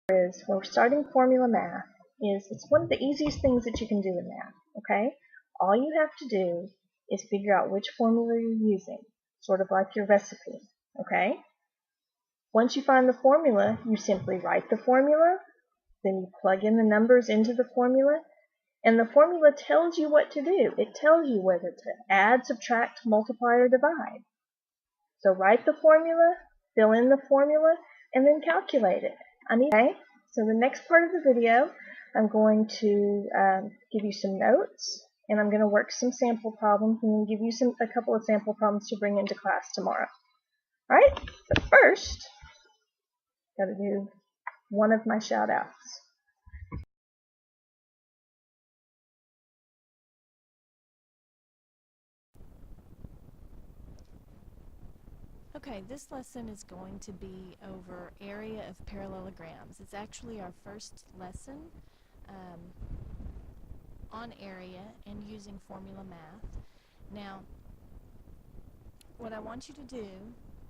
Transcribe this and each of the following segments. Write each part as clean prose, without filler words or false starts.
is when we're starting formula math is it's one of the easiest things that you can do in math, okay? All you have to do is figure out which formula you're using, sort of like your recipe, okay? Once you find the formula, you simply write the formula, then you plug in the numbers into the formula, and the formula tells you what to do. It tells you whether to add, subtract, multiply, or divide. So write the formula, fill in the formula, and then calculate it. Okay, so the next part of the video, I'm going to give you some notes, and I'm going to work some sample problems, and then give you a couple of sample problems to bring into class tomorrow. All right, but first, got to do one of my shout outs. Okay, this lesson is going to be over area of parallelograms. It's actually our first lesson on area and using formula math. Now, what I want you to do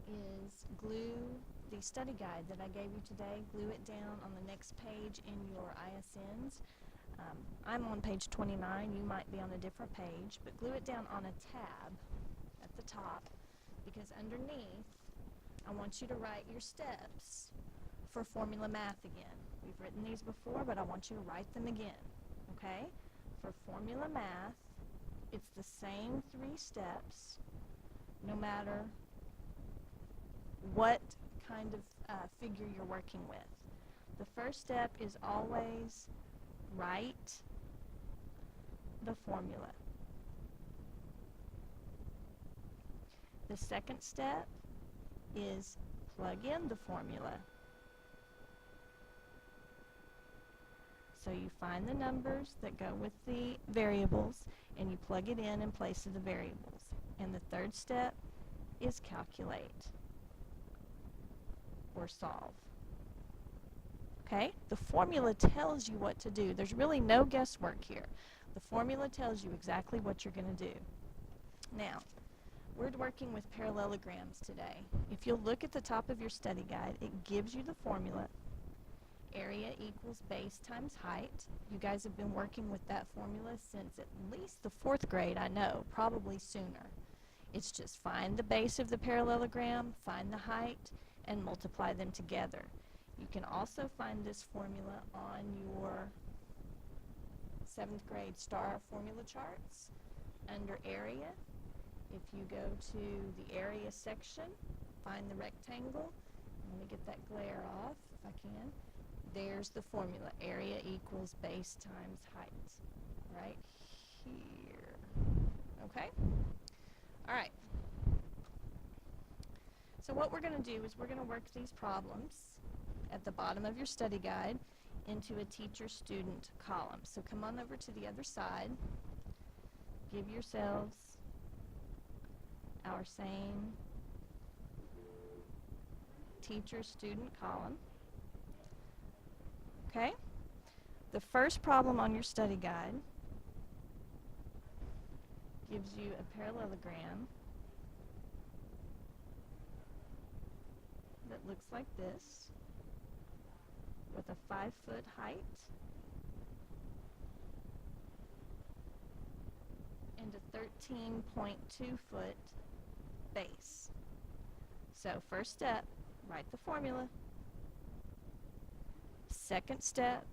is glue the study guide that I gave you today, glue it down on the next page in your ISNs. I'm on page 29, you might be on a different page, but glue it down on a tab at the top, because underneath I want you to write your steps for formula math again. We've written these before, but I want you to write them again, okay? For formula math, it's the same 3 steps no matter what kind of figure you're working with. The first step is always write the formula. The second step is plug in the formula. So you find the numbers that go with the variables and you plug it in place of the variables. And the third step is calculate or solve. Okay? The formula tells you what to do. There's really no guesswork here. The formula tells you exactly what you're going to do. Now, we're working with parallelograms today. If you'll look at the top of your study guide, it gives you the formula. Area equals base times height. You guys have been working with that formula since at least the 4th grade, I know, probably sooner. It's just find the base of the parallelogram, find the height, and multiply them together. You can also find this formula on your 7th grade STAR formula charts under area. If you go to the area section, find the rectangle. Let me get that glare off if I can. There's the formula. Area equals base times height. Right here. Okay? All right. So what we're going to do is we're going to work these problems at the bottom of your study guide into a teacher-student column. So come on over to the other side. Give yourselves our same teacher-student column. Okay? The first problem on your study guide gives you a parallelogram that looks like this, with a 5-foot height and a 13.2-foot base. So first step, write the formula. Second step,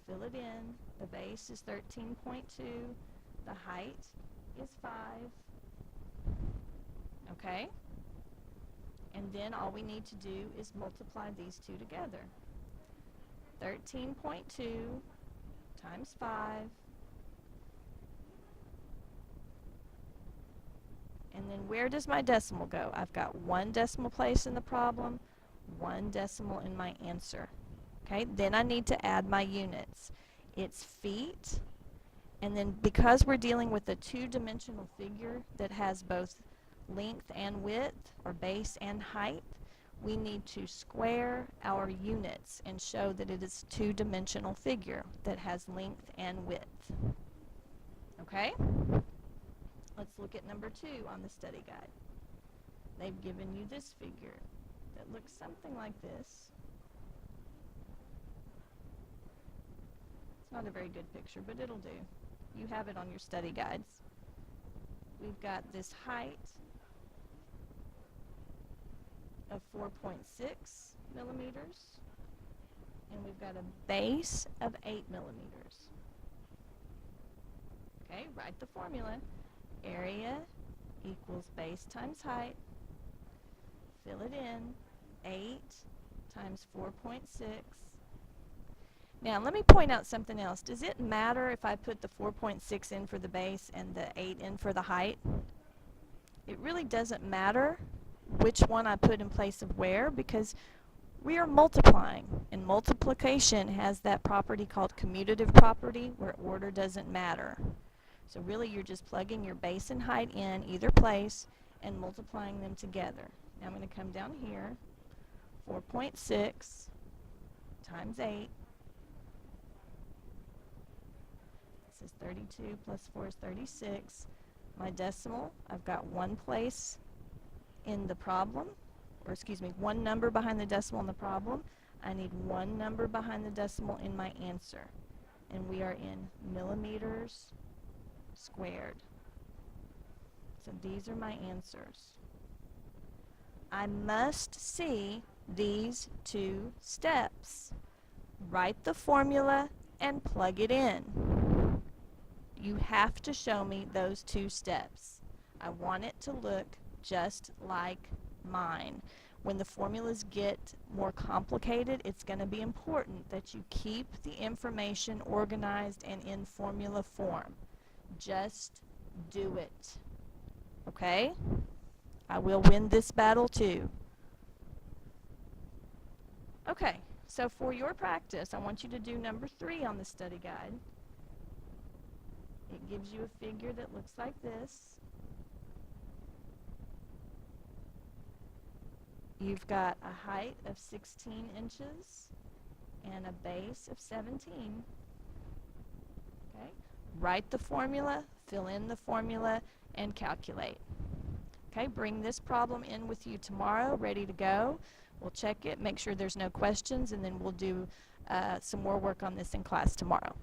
fill it in. The base is 13.2. The height is 5. Okay? And then all we need to do is multiply these two together. 13.2 times 5. And then where does my decimal go? I've got 1 decimal place in the problem, 1 decimal in my answer. Okay, then I need to add my units. It's feet, and then because we're dealing with a 2-dimensional figure that has both length and width, or base and height, we need to square our units and show that it is a 2-dimensional figure that has length and width. Okay? Let's look at number 2 on the study guide. They've given you this figure that looks something like this. not a very good picture, but it'll do. You have it on your study guides. We've got this height of 4.6 millimeters, and we've got a base of 8 millimeters. Okay, write the formula. Area equals base times height. Fill it in. 8 times 4.6. Now let me point out something else. Does it matter if I put the 4.6 in for the base and the 8 in for the height? It really doesn't matter which one I put in place of where, because we are multiplying, and multiplication has that property called commutative property where order doesn't matter. So really you're just plugging your base and height in either place and multiplying them together. Now I'm going to come down here. 4.6 times 8. This is 32 plus 4 is 36. My decimal, I've got one place in the problem, or excuse me, one number behind the decimal in the problem. I need one number behind the decimal in my answer. And we are in millimeters squared. So these are my answers. I must see these two steps. Write the formula and plug it in. You have to show me those two steps. I want it to look just like mine. When the formulas get more complicated, it's going to be important that you keep the information organized and in formula form. Just do it. Okay? I will win this battle too. Okay, so for your practice, I want you to do number 3 on the study guide. It gives you a figure that looks like this. You've got a height of 16 inches and a base of 17. Okay? Write the formula, fill in the formula, and calculate. Okay, bring this problem in with you tomorrow, ready to go. We'll check it, make sure there's no questions, and then we'll do some more work on this in class tomorrow.